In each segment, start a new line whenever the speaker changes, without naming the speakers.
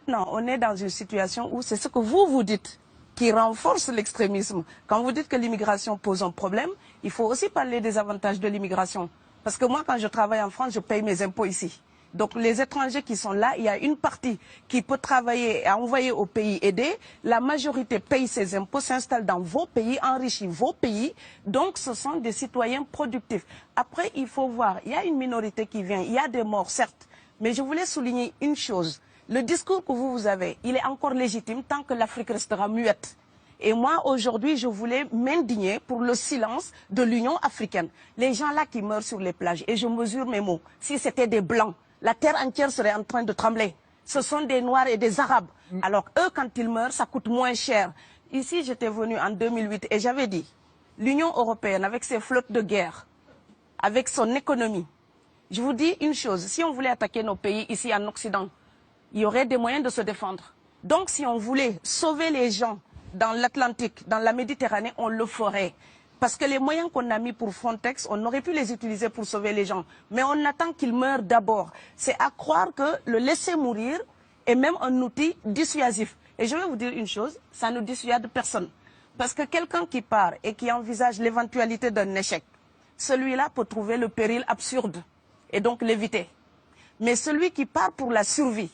Maintenant, on est dans une situation où c'est ce que vous dites qui renforce l'extrémisme. Quand vous dites que l'immigration pose un problème, il faut aussi parler des avantages de l'immigration. Parce que moi, quand je travaille en France, je paye mes impôts ici. Donc les étrangers qui sont là, il y a une partie qui peut travailler et envoyer au pays aider. La majorité paye ses impôts, s'installe dans vos pays, enrichit vos pays. Donc ce sont des citoyens productifs. Après, il faut voir, il y a une minorité qui vient, il y a des morts, certes. Mais je voulais souligner une chose. Le discours que vous avez, il est encore légitime tant que l'Afrique restera muette. Et moi, aujourd'hui, je voulais m'indigner pour le silence de l'Union africaine. Les gens là qui meurent sur les plages, et je mesure mes mots, si c'était des Blancs, la terre entière serait en train de trembler. Ce sont des Noirs et des Arabes. Alors eux, quand ils meurent, ça coûte moins cher. Ici, j'étais venu en 2008 et j'avais dit, l'Union européenne, avec ses flottes de guerre, avec son économie, je vous dis une chose, si on voulait attaquer nos pays ici en Occident, il y aurait des moyens de se défendre. Donc si on voulait sauver les gens dans l'Atlantique, dans la Méditerranée, on le ferait. Parce que les moyens qu'on a mis pour Frontex, on aurait pu les utiliser pour sauver les gens. Mais on attend qu'ils meurent d'abord. C'est à croire que le laisser mourir est même un outil dissuasif. Et je vais vous dire une chose, ça ne dissuade personne. Parce que quelqu'un qui part et qui envisage l'éventualité d'un échec, celui-là peut trouver le péril absurde et donc l'éviter. Mais celui qui part pour la survie,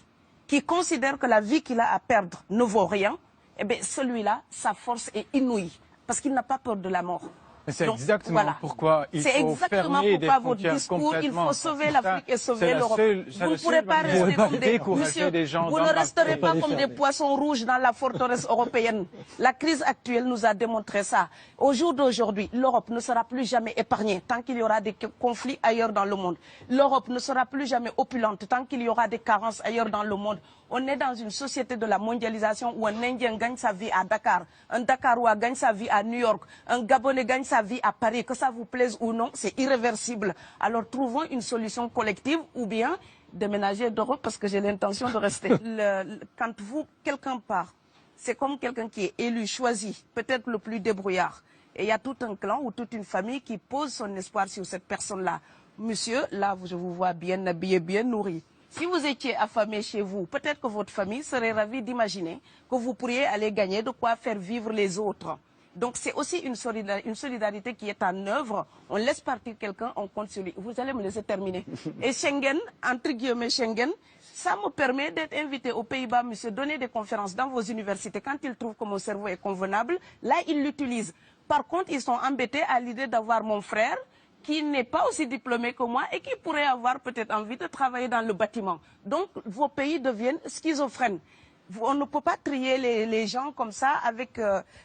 qui considère que la vie qu'il a à perdre ne vaut rien, eh bien celui-là, sa force est inouïe, parce qu'il n'a pas peur de la mort.
C'est exactement pourquoi il faut fermer des frontières complètement.
Il faut sauver l'Afrique et sauver l'Europe. Vous ne pourrez pas rester comme des gens. Vous ne resterez pas comme des poissons rouges dans la forteresse européenne. La crise actuelle nous a démontré ça. Au jour d'aujourd'hui, l'Europe ne sera plus jamais épargnée tant qu'il y aura des conflits ailleurs dans le monde. L'Europe ne sera plus jamais opulente tant qu'il y aura des carences ailleurs dans le monde. On est dans une société de la mondialisation où un Indien gagne sa vie à Dakar, un Dakarois gagne sa vie à New York, un Gabonais gagne sa vie à Paris. Que ça vous plaise ou non, c'est irréversible. Alors trouvons une solution collective ou bien déménager d'Europe parce que j'ai l'intention de rester. Quand quelqu'un part, c'est comme quelqu'un qui est élu, choisi, peut-être le plus débrouillard. Et il y a tout un clan ou toute une famille qui pose son espoir sur cette personne-là. Monsieur, là, je vous vois bien habillé, bien nourri. Si vous étiez affamé chez vous, peut-être que votre famille serait ravie d'imaginer que vous pourriez aller gagner de quoi faire vivre les autres. Donc c'est aussi une solidarité qui est en œuvre. On laisse partir quelqu'un, on compte sur lui. Vous allez me laisser terminer. Et Schengen, entre guillemets Schengen, ça me permet d'être invité aux Pays-Bas, monsieur, donner des conférences dans vos universités. Quand ils trouvent que mon cerveau est convenable, là, ils l'utilisent. Par contre, ils sont embêtés à l'idée d'avoir mon frère, qui n'est pas aussi diplômé que moi et qui pourrait avoir peut-être envie de travailler dans le bâtiment. Donc, vos pays deviennent schizophrènes. On ne peut pas trier les gens comme ça avec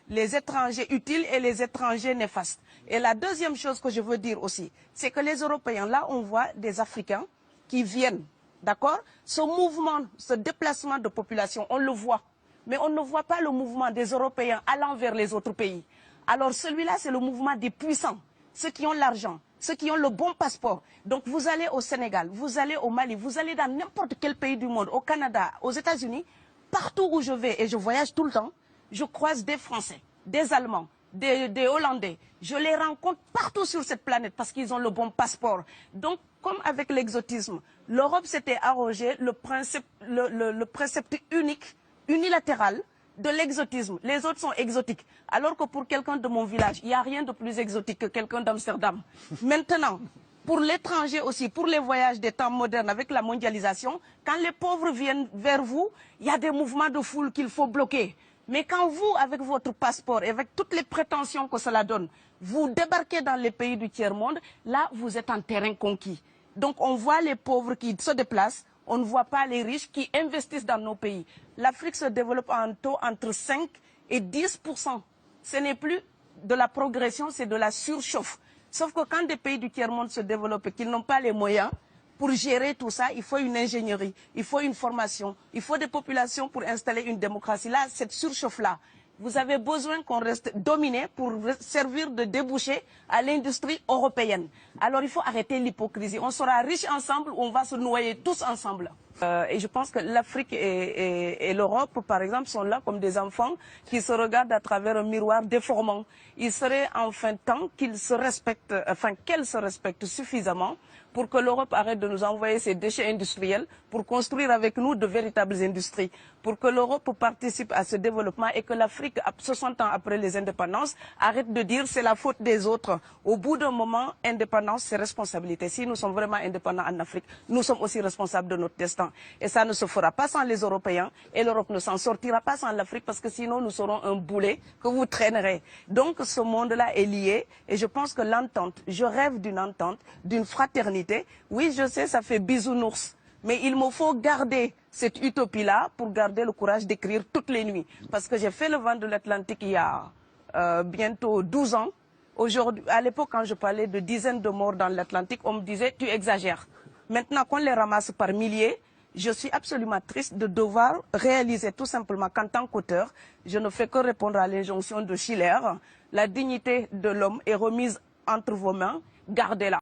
les étrangers utiles et les étrangers néfastes. Et la deuxième chose que je veux dire aussi, c'est que les Européens, là, on voit des Africains qui viennent, d'accord? Ce mouvement, ce déplacement de population, on le voit. Mais on ne voit pas le mouvement des Européens allant vers les autres pays. Alors celui-là, c'est le mouvement des puissants, ceux qui ont l'argent, ceux qui ont le bon passeport. Donc vous allez au Sénégal, vous allez au Mali, vous allez dans n'importe quel pays du monde, au Canada, aux États-Unis, partout où je vais, et je voyage tout le temps, je croise des Français, des Allemands, des Hollandais. Je les rencontre partout sur cette planète parce qu'ils ont le bon passeport. Donc, comme avec l'exotisme, l'Europe s'était arrogé le précepte unique, unilatéral, de l'exotisme. Les autres sont exotiques. Alors que pour quelqu'un de mon village, il n'y a rien de plus exotique que quelqu'un d'Amsterdam. Maintenant, pour l'étranger aussi, pour les voyages des temps modernes avec la mondialisation, quand les pauvres viennent vers vous, il y a des mouvements de foule qu'il faut bloquer. Mais quand vous, avec votre passeport et avec toutes les prétentions que cela donne, vous débarquez dans les pays du tiers-monde, là, vous êtes en terrain conquis. Donc, on voit les pauvres qui se déplacent, on ne voit pas les riches qui investissent dans nos pays. L'Afrique se développe en taux entre 5 et 10%. Ce n'est plus de la progression, c'est de la surchauffe. Sauf que quand des pays du tiers-monde se développent et qu'ils n'ont pas les moyens, pour gérer tout ça, il faut une ingénierie, il faut une formation, il faut des populations pour installer une démocratie. Là, cette surchauffe-là, vous avez besoin qu'on reste dominé pour servir de débouché à l'industrie européenne. Alors il faut arrêter l'hypocrisie. On sera riches ensemble ou on va se noyer tous ensemble. Et je pense que l'Afrique et l'Europe, par exemple, sont là comme des enfants qui se regardent à travers un miroir déformant. Il serait enfin temps qu'ils se respectent, enfin qu'elles se respectent suffisamment pour pour que l'Europe arrête de nous envoyer ses déchets industriels pour construire avec nous de véritables industries, pour que l'Europe participe à ce développement et que l'Afrique, 60 ans après les indépendances, arrête de dire c'est la faute des autres. Au bout d'un moment, indépendance, c'est responsabilité. Si nous sommes vraiment indépendants en Afrique, nous sommes aussi responsables de notre destin. Et ça ne se fera pas sans les Européens et l'Europe ne s'en sortira pas sans l'Afrique parce que sinon nous serons un boulet que vous traînerez. Donc ce monde-là est lié et je pense que l'entente, je rêve d'une entente, d'une fraternité. Oui, je sais, ça fait bisounours. Mais il me faut garder cette utopie-là pour garder le courage d'écrire toutes les nuits. Parce que j'ai fait le vent de l'Atlantique il y a bientôt 12 ans. Aujourd'hui, à l'époque, quand je parlais de dizaines de morts dans l'Atlantique, on me disait « tu exagères ». Maintenant qu'on les ramasse par milliers, je suis absolument triste de devoir réaliser tout simplement qu'en tant qu'auteur, je ne fais que répondre à l'injonction de Schiller. La dignité de l'homme est remise entre vos mains, gardez-la.